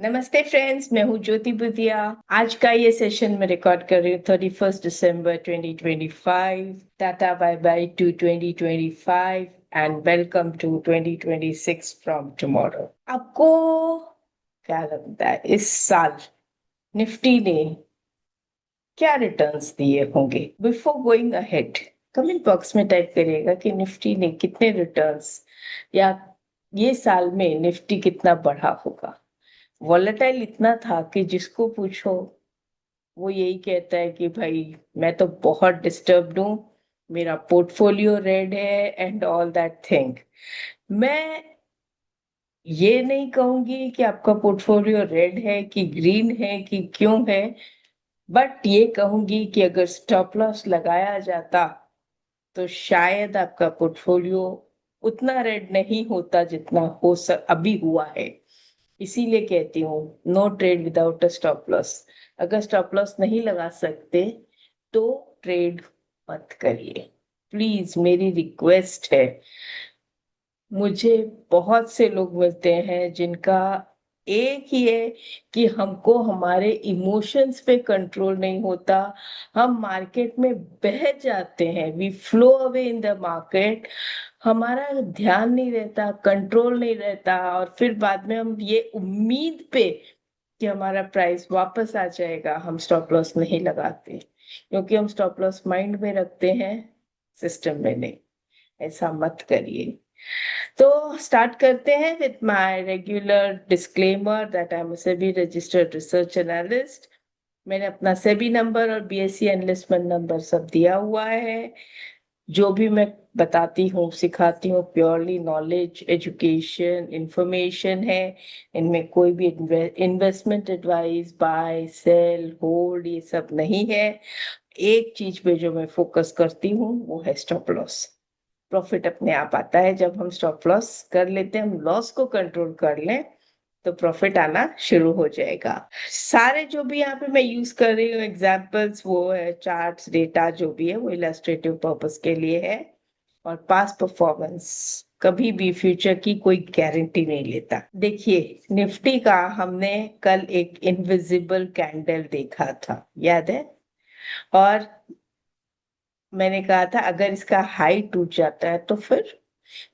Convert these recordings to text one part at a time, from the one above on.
नमस्ते फ्रेंड्स, मैं हूँ ज्योति बुधिया। आज का ये सेशन मैं रिकॉर्ड कर रही हूँ 31 दिसंबर 2025। Tata bye bye to 2025 and welcome to 2026 from tomorrow. आपको क्या लगता है इस साल निफ्टी ने क्या रिटर्न्स दिए होंगे? Before going ahead, comment box में टाइप करिएगा कि निफ्टी ने कितने रिटर्न्स, या ये साल में निफ्टी कितना बढ़ा होगा। वॉलेटाइल इतना था कि जिसको पूछो वो यही कहता है कि भाई मैं तो बहुत डिस्टर्ब्ड हूँ, मेरा पोर्टफोलियो रेड है एंड ऑल दैट थिंग। मैं ये नहीं कहूंगी कि आपका पोर्टफोलियो रेड है कि ग्रीन है कि क्यों है, बट ये कहूंगी कि अगर स्टॉप लॉस लगाया जाता तो शायद आपका पोर्टफोलियो उतना रेड नहीं होता जितना अभी हुआ है। इसीलिए कहती हूँ no trade without a stop loss. अगर स्टॉप लॉस नहीं लगा सकते तो ट्रेड मत करिए, प्लीज, मेरी रिक्वेस्ट है। मुझे बहुत से लोग मिलते हैं जिनका एक ही है कि हमको हमारे इमोशंस पे कंट्रोल नहीं होता। हम मार्केट में बह जाते हैं, we flow away in the market. हमारा ध्यान नहीं रहता, कंट्रोल नहीं रहता, और फिर बाद में हम ये उम्मीद पे कि हमारा प्राइस वापस आ जाएगा, हम स्टॉप लॉस नहीं लगाते, क्योंकि हम स्टॉप लॉस माइंड में रखते हैं, सिस्टम में नहीं। ऐसा मत करिए। तो स्टार्ट करते हैं with my regular disclaimer that I am SEBI registered research analyst. मैंने अपना सेबी नंबर और बीएससी एनलिस्टमेंट नंबर सब दिया हुआ है। जो भी मैं बताती हूँ सिखाती हूँ प्योरली नॉलेज एजुकेशन इंफॉर्मेशन है। इनमें कोई भी investment advice buy sell hold ये सब नहीं है। एक चीज पे जो मैं फोकस करती हूँ वो है स्टॉप लॉस। प्रॉफिट अपने आप आता है जब हम स्टॉप लॉस कर लेते हैं, हम लॉस को कंट्रोल कर लें तो प्रॉफिट आना शुरू हो जाएगा। सारे जो भी यहाँ पे मैं यूज कर रही हूँ एग्जांपल्स, वो है चार्ट्स डेटा जो भी है वो इलस्ट्रेटिव पर्पस के लिए है। और पास्ट परफॉर्मेंस कभी भी फ्यूचर की कोई गारंटी नहीं लेता। देखिए, निफ्टी का हमने कल एक इनविजिबल कैंडल देखा था, याद है? और मैंने कहा था अगर इसका हाई टूट जाता है तो फिर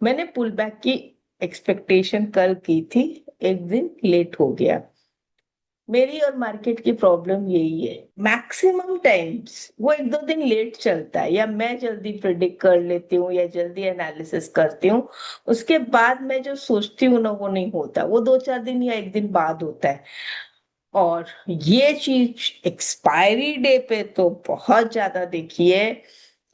मैंने पुल बैक की एक्सपेक्टेशन कल की थी, एक दिन लेट हो गया। मेरी और मार्केट की प्रॉब्लम यही है, मैक्सिमम टाइम्स वो एक दो दिन लेट चलता है, या मैं जल्दी प्रिडिक्ट कर लेती हूँ या जल्दी एनालिसिस करती हूँ, उसके बाद मैं जो सोचती हूँ ना वो नहीं होता, वो दो चार दिन या एक दिन बाद होता है। और ये चीज एक्सपायरी डे पे तो बहुत ज्यादा देखी है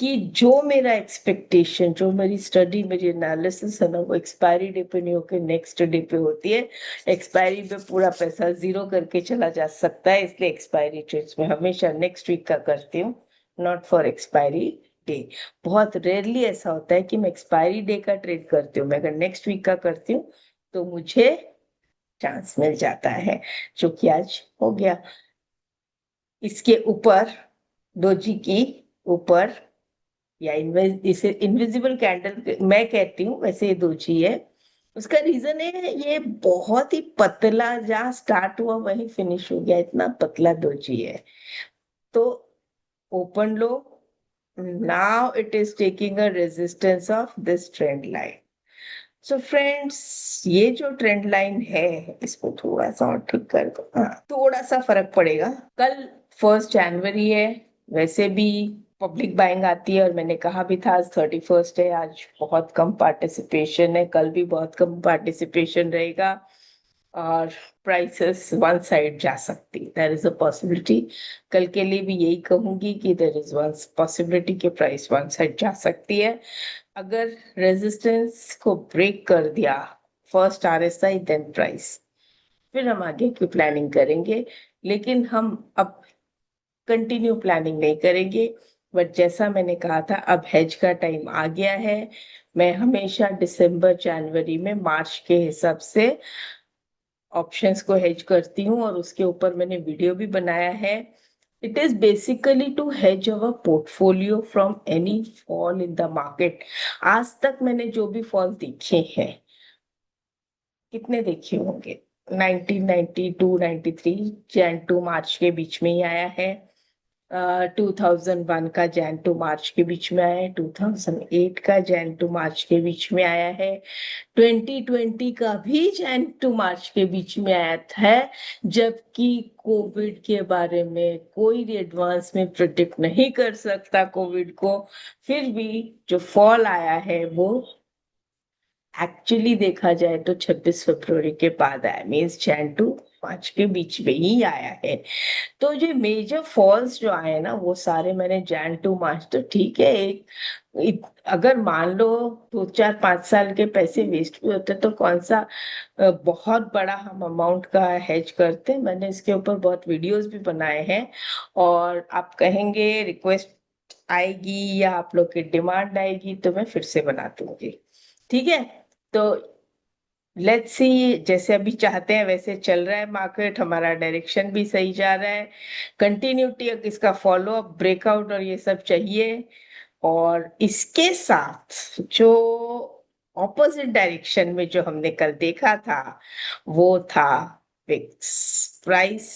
कि जो मेरा एक्सपेक्टेशन, जो मेरी स्टडी, मेरी एनालिसिस है ना, वो एक्सपायरी डे पे नहीं होकर नेक्स्ट डे पे होती है। एक्सपायरी पे पूरा पैसा जीरो करके चला जा सकता है, इसलिए एक्सपायरी ट्रेड्स में हमेशा नेक्स्ट वीक का करती हूँ, नॉट फॉर एक्सपायरी डे। बहुत रेयरली ऐसा होता है कि मैं एक्सपायरी डे का ट्रेड करती हूँ। मैं अगर नेक्स्ट वीक का करती हूँ तो मुझे चांस मिल जाता है, जो कि आज हो गया। इसके ऊपर डोजी की ऊपर, या इसे इनविजिबल कैंडल मैं कहती हूँ, वैसे ये दोची है। उसका रीजन है ये बहुत ही पतला, जहाँ स्टार्ट हुआ वहीं फिनिश हो गया, इतना पतला दोची है। तो open low, now it is taking a resistance of this trend line. So friends, ये जो ट्रेंड लाइन है इसको थोड़ा सा और ठीक कर दो, हाँ, थोड़ा सा फर्क पड़ेगा। कल 1 जनवरी है, वैसे भी पब्लिक बाइंग आती है, और मैंने कहा भी था आज 31 है, आज बहुत कम पार्टिसिपेशन है, कल भी बहुत कम पार्टिसिपेशन रहेगा, और प्राइसेस वन साइड जा सकती, देयर इज अ पॉसिबिलिटी। कल के लिए भी यही कहूंगी कि देयर इज वन पॉसिबिलिटी कि प्राइस वन साइड जा सकती है। अगर रेजिस्टेंस को ब्रेक कर दिया, फर्स्ट आरएसआई देन प्राइस, फिर हम आगे की प्लानिंग करेंगे। लेकिन हम अब कंटिन्यू प्लानिंग नहीं करेंगे, बट जैसा मैंने कहा था अब हेज का टाइम आ गया है। मैं हमेशा दिसंबर जनवरी में मार्च के हिसाब से ऑप्शंस को हेज करती हूँ, और उसके ऊपर मैंने वीडियो भी बनाया है। It is basically to hedge our portfolio from any fall in the market. आज तक मैंने जो भी फॉल देखे हैं, कितने देखे होंगे? 1992-93 जैन टू मार्च के बीच में ही आया है। 2001 का जैन टू मार्च के बीच में आया है। 2008 का जैन टू मार्च के बीच में आया है। 2020 का भी जैन टू मार्च के बीच में आया था, जबकि कोविड के बारे में कोई भी एडवांस में प्रिडिक्ट नहीं कर सकता कोविड को। फिर भी जो फॉल आया है वो एक्चुअली देखा जाए तो 26 फरवरी के बाद आया, मीन्स जैन टू मार्च के बीच में ही आया है। तो जो मेजर फॉल्स जो आए ना वो सारे मैंने जैन टू मार्च, तो ठीक है। अगर मान लो 2 4 5 साल के पैसे वेस्ट भी होते तो कौन सा बहुत बड़ा हम अमाउंट का हेज करते। मैंने इसके ऊपर बहुत वीडियोस भी बनाए हैं, और आप कहेंगे रिक्वेस्ट आएगी या आप लोग की डिमांड आएगी तो मैं फिर से बना दूंगी, ठीक है। तो लेट्स सी, जैसे अभी चाहते हैं वैसे चल रहा है मार्केट, हमारा डायरेक्शन भी सही जा रहा है। कंटिन्यूटी, इसका फॉलो अप, ब्रेकआउट और ये सब चाहिए। और इसके साथ जो ऑपोजिट डायरेक्शन में जो हमने कल देखा था वो था विक्स प्राइस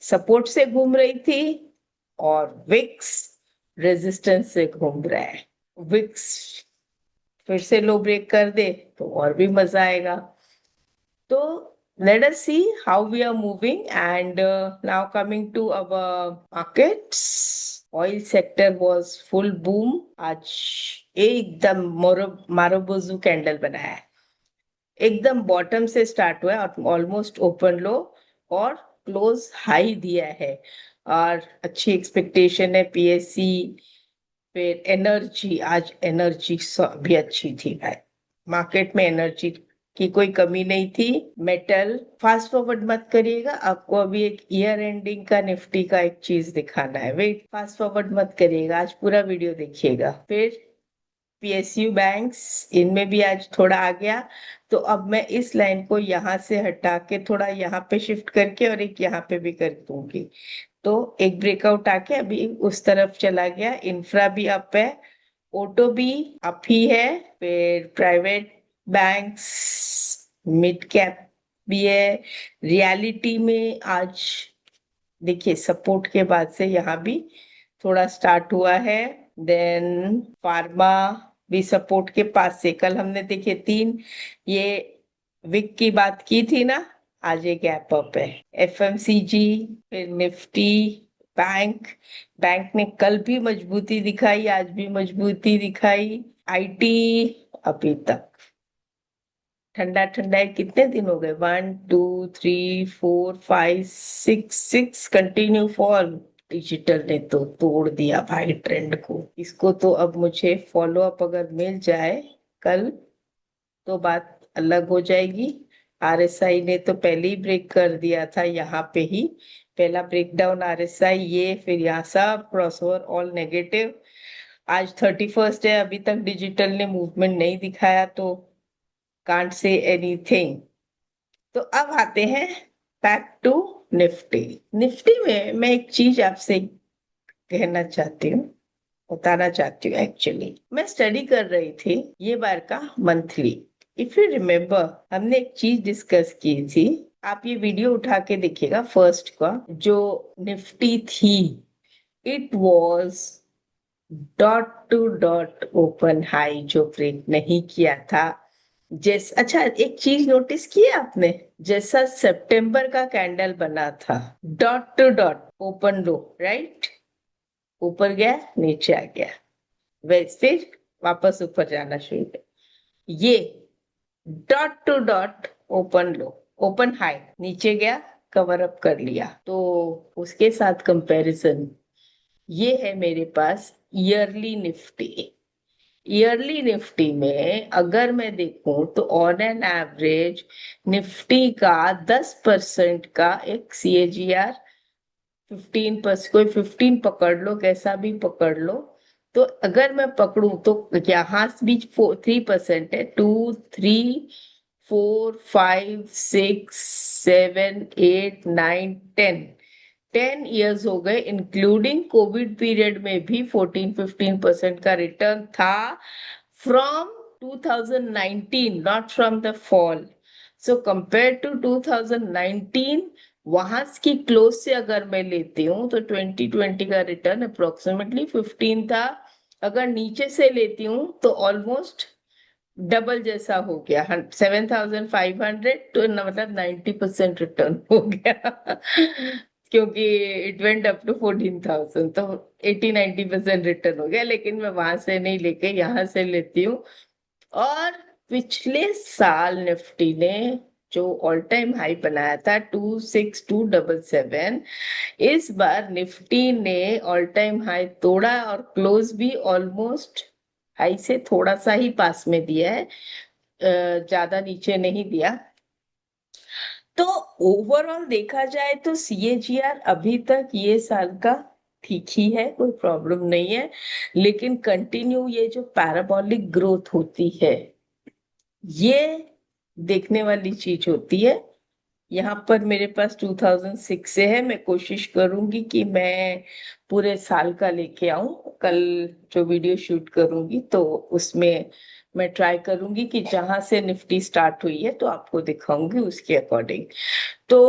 सपोर्ट से घूम रही थी और विक्स रेजिस्टेंस से घूम रहा है। विक्स फिर से लो ब्रेक कर दे तो और भी मजा आएगा। तो let us see how we are moving, and now coming to our markets. Oil sector was full boom, आज एकदम मारोबोजू कैंडल बनाया है। एकदम बॉटम से स्टार्ट हुआ है और ऑलमोस्ट ओपन लो और क्लोज हाई दिया है। और अच्छी एक्सपेक्टेशन है पीएससी। फिर एनर्जी, आज एनर्जी भी अच्छी थी भाई। मार्केट में एनर्जी की कोई कमी नहीं थी। मेटल, फास्ट फॉरवर्ड मत करिएगा, आपको अभी एक ईयर एंडिंग का निफ्टी का एक चीज दिखाना है। वेट, फास्ट फॉरवर्ड मत करिएगा, आज पूरा वीडियो देखिएगा। फिर पीएसयू बैंक्स, इनमें भी आज थोड़ा आ गया। तो अब मैं इस लाइन को यहाँ से हटा के थोड़ा यहाँ पे शिफ्ट करके और एक यहाँ पे भी कर दूंगी। तो एक ब्रेकआउट आके अभी उस तरफ चला गया। इंफ्रा भी अप है, ऑटो भी अप ही है। फिर प्राइवेट बैंक्स, मिड कैप भी है। रियलिटी में आज देखिए सपोर्ट के बाद से यहाँ भी थोड़ा स्टार्ट हुआ है। देन फार्मा भी सपोर्ट के पास से, कल हमने देखे 3 ये विक की बात की थी ना, आज ये गैप अप है। एफएमसीजी, फिर निफ्टी, बैंक, बैंक ने कल भी मजबूती दिखाई, आज भी मजबूती दिखाई। आईटी अभी तक ठंडा ठंडा है। कितने दिन हो गए, 1 2 3 4 5 6 कंटिन्यू फॉल। डिजिटल ने तो तोड़ दिया भाई ट्रेंड को। इसको तो अब मुझे फॉलो अप अगर मिल जाए कल तो बात अलग हो जाएगी। आरएसआई ने तो पहले ही ब्रेक कर दिया था, यहाँ पे ही पहला ब्रेकडाउन आरएसआई, ये फिर यहाँ सब क्रॉसओवर ऑल नेगेटिव। आज 31st है, अभी तक डिजिटल ने मूवमेंट नहीं दिखाया तो कांट से एनीथिंग। तो अब आते हैं बैक टू निफ्टी। निफ्टी में मैं एक चीज आपसे कहना चाहती हूँ, बताना चाहती हूँ। एक्चुअली मैं स्टडी कर रही थी ये बार का मंथली। इफ यू रिमेम्बर, हमने एक चीज डिस्कस की थी, आप ये वीडियो उठा के देखिएगा फर्स्ट का जो निफ्टी थी। It was dot to dot open high जो ब्रेक नहीं किया था। अच्छा, एक चीज नोटिस की है आपने, जैसा सितंबर का कैंडल बना था, dot to dot open low, right, ऊपर गया नीचे आ गया, वैसे फिर वापस ऊपर जाना शुरू किया। ये dot to dot open low, open high, नीचे गया, कवर अप कर लिया। तो उसके साथ कंपैरिजन ये है मेरे पास ईयरली निफ्टी। ईयरली निफ्टी में अगर मैं देखूं तो ऑन एन एवरेज निफ्टी का 10% का एक CAGR, 15%, कोई 15 पकड़ लो, कैसा भी पकड़ लो। तो अगर मैं पकड़ूं तो यहाँ भी 3% है। 2 3 4 5 6 7 8 9 10, 10 इयर्स हो गए, इंक्लूडिंग कोविड पीरियड में भी 14-15% का रिटर्न था from 2019, not from the fall. So compare to 2019, वहां की क्लोज से अगर मैं लेती हूँ तो 2020 का रिटर्न अप्रोक्सीमेटली 15 था। अगर नीचे से लेती हूँ तो ऑलमोस्ट डबल जैसा हो गया, 7,500, तो मतलब 90% रिटर्न हो गया क्योंकि इट वेंट अप टू 14,000, तो 80-90% रिटर्न हो गया। लेकिन मैं वहां से नहीं लेके यहाँ से लेती हूँ। और पिछले साल निफ्टी ने जो ऑल टाइम हाई बनाया था 26,277, इस बार निफ्टी ने ऑल टाइम हाई तोड़ा और क्लोज भी ऑलमोस्ट हाई से थोड़ा सा ही पास में दिया है, ज्यादा नीचे नहीं दिया। तो ओवरऑल देखा जाए तो सीएजीआर अभी तक ये साल का ठीक ही है, कोई प्रॉब्लम नहीं है। लेकिन कंटिन्यू ये जो पैराबोलिक ग्रोथ होती है, ये देखने वाली चीज होती है। यहाँ पर मेरे पास 2006 से है, मैं कोशिश करूंगी कि मैं पूरे साल का लेके आऊं। कल जो वीडियो शूट करूंगी तो उसमें मैं ट्राई करूंगी कि जहां से निफ्टी स्टार्ट हुई है तो आपको दिखाऊंगी उसके अकॉर्डिंग। तो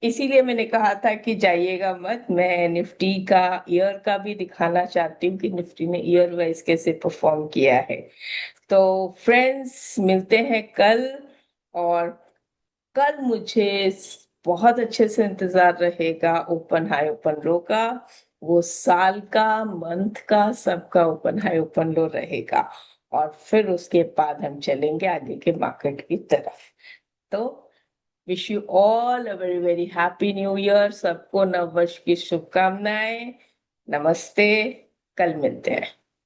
इसीलिए मैंने कहा था कि जाइएगा मत, मैं निफ्टी का ईयर का भी दिखाना चाहती हूँ कि निफ्टी ने ईयर वाइज कैसे परफॉर्म किया है। तो फ्रेंड्स, मिलते हैं कल। और कल मुझे बहुत अच्छे से इंतजार रहेगा ओपन हाई ओपन लो का। वो साल का, मंथ का, सबका ओपन हाई ओपन लो रहेगा। और फिर उसके बाद हम चलेंगे आगे के मार्केट की तरफ। तो wish you all a very very happy new year, सबको नव वर्ष की शुभकामनाएं। नमस्ते, कल मिलते हैं।